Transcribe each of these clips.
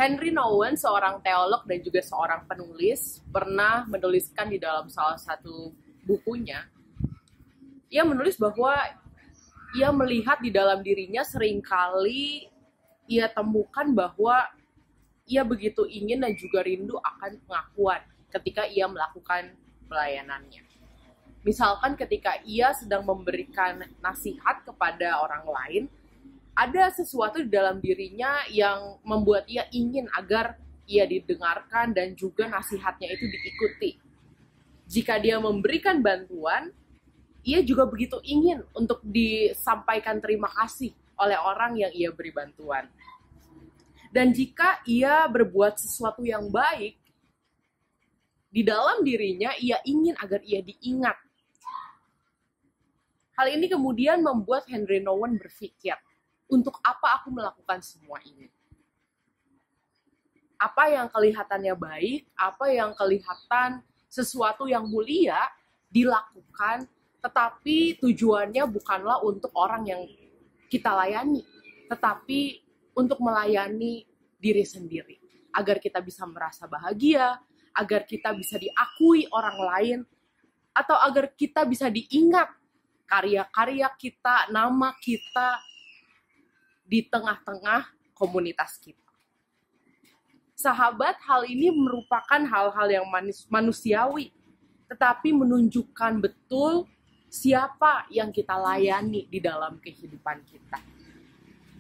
Henry Nouwen, seorang teolog dan juga seorang penulis, pernah menuliskan di dalam salah satu bukunya, ia menulis bahwa ia melihat di dalam dirinya seringkali ia temukan bahwa ia begitu ingin dan juga rindu akan pengakuan ketika ia melakukan pelayanannya. Misalkan ketika ia sedang memberikan nasihat kepada orang lain, ada sesuatu di dalam dirinya yang membuat ia ingin agar ia didengarkan dan juga nasihatnya itu diikuti. Jika dia memberikan bantuan, ia juga begitu ingin untuk disampaikan terima kasih oleh orang yang ia beri bantuan. Dan jika ia berbuat sesuatu yang baik, di dalam dirinya ia ingin agar ia diingat. Hal ini kemudian membuat Henry Nouwen berpikir, untuk apa aku melakukan semua ini? Apa yang kelihatannya baik, apa yang kelihatan sesuatu yang mulia dilakukan, tetapi tujuannya bukanlah untuk orang yang kita layani, tetapi untuk melayani diri sendiri, agar kita bisa merasa bahagia, agar kita bisa diakui orang lain, atau agar kita bisa diingat karya-karya kita, nama kita di tengah-tengah komunitas kita. Sahabat, hal ini merupakan hal-hal yang manusiawi, tetapi menunjukkan betul siapa yang kita layani di dalam kehidupan kita.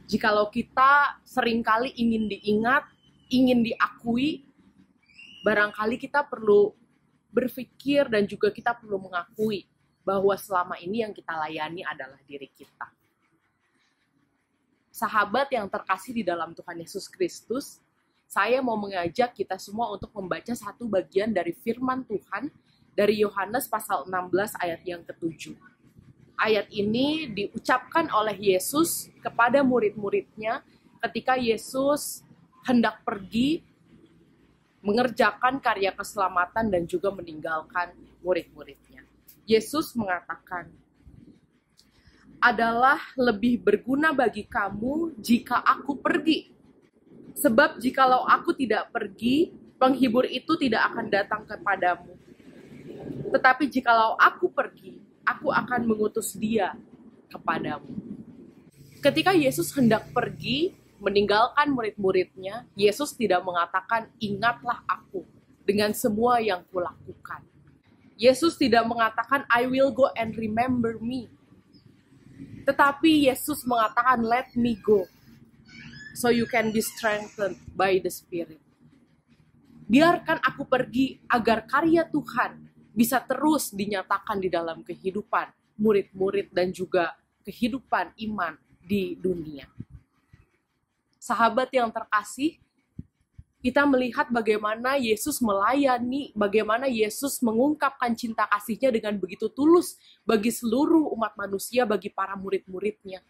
Jikalau kita seringkali ingin diingat, ingin diakui, barangkali kita perlu berpikir dan juga kita perlu mengakui bahwa selama ini yang kita layani adalah diri kita. Sahabat yang terkasih di dalam Tuhan Yesus Kristus, saya mau mengajak kita semua untuk membaca satu bagian dari firman Tuhan dari Yohanes pasal 16 ayat yang ke-7. Ayat ini diucapkan oleh Yesus kepada murid-muridnya ketika Yesus hendak pergi mengerjakan karya keselamatan dan juga meninggalkan murid-muridnya. Yesus mengatakan, adalah lebih berguna bagi kamu jika aku pergi. Sebab jikalau aku tidak pergi, penghibur itu tidak akan datang kepadamu. Tetapi jikalau aku pergi, aku akan mengutus dia kepadamu. Ketika Yesus hendak pergi, meninggalkan murid-muridnya, Yesus tidak mengatakan, ingatlah aku dengan semua yang kulakukan. Yesus tidak mengatakan, I will go and remember me. Tetapi Yesus mengatakan, let me go, so you can be strengthened by the Spirit. Biarkan aku pergi agar karya Tuhan bisa terus dinyatakan di dalam kehidupan murid-murid dan juga kehidupan iman di dunia. Sahabat yang terkasih, kita melihat bagaimana Yesus melayani, bagaimana Yesus mengungkapkan cinta kasih-Nya dengan begitu tulus bagi seluruh umat manusia, bagi para murid-muridnya.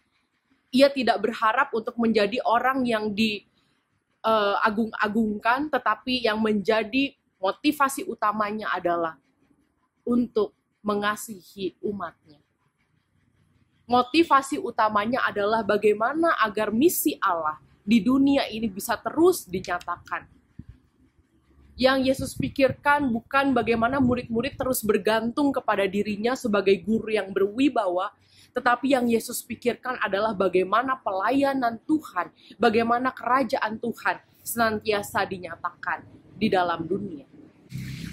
Ia tidak berharap untuk menjadi orang yang diagung-agungkan, tetapi yang menjadi motivasi utamanya adalah untuk mengasihi umatnya. Motivasi utamanya adalah bagaimana agar misi Allah di dunia ini bisa terus dinyatakan. Yang Yesus pikirkan bukan bagaimana murid-murid terus bergantung kepada dirinya sebagai guru yang berwibawa, tetapi yang Yesus pikirkan adalah bagaimana pelayanan Tuhan, bagaimana kerajaan Tuhan senantiasa dinyatakan di dalam dunia.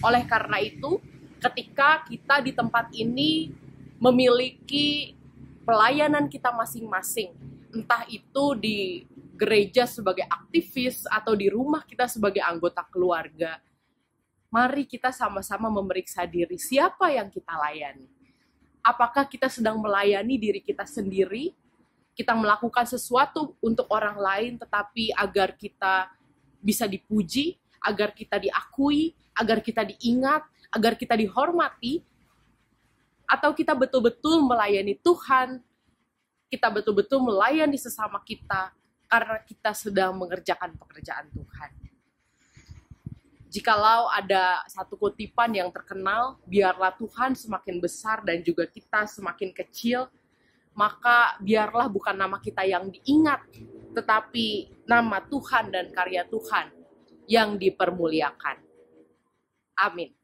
Oleh karena itu, ketika kita di tempat ini memiliki pelayanan kita masing-masing, entah itu di gereja sebagai aktivis atau di rumah kita sebagai anggota keluarga, mari kita sama-sama memeriksa diri siapa yang kita layani. Apakah kita sedang melayani diri kita sendiri, kita melakukan sesuatu untuk orang lain tetapi agar kita bisa dipuji, agar kita diakui, agar kita diingat, agar kita dihormati, atau kita betul-betul melayani Tuhan, kita betul-betul melayani sesama kita, karena kita sedang mengerjakan pekerjaan Tuhan. Jikalau ada satu kutipan yang terkenal, biarlah Tuhan semakin besar dan juga kita semakin kecil, maka biarlah bukan nama kita yang diingat, tetapi nama Tuhan dan karya Tuhan yang dipermuliakan. Amin.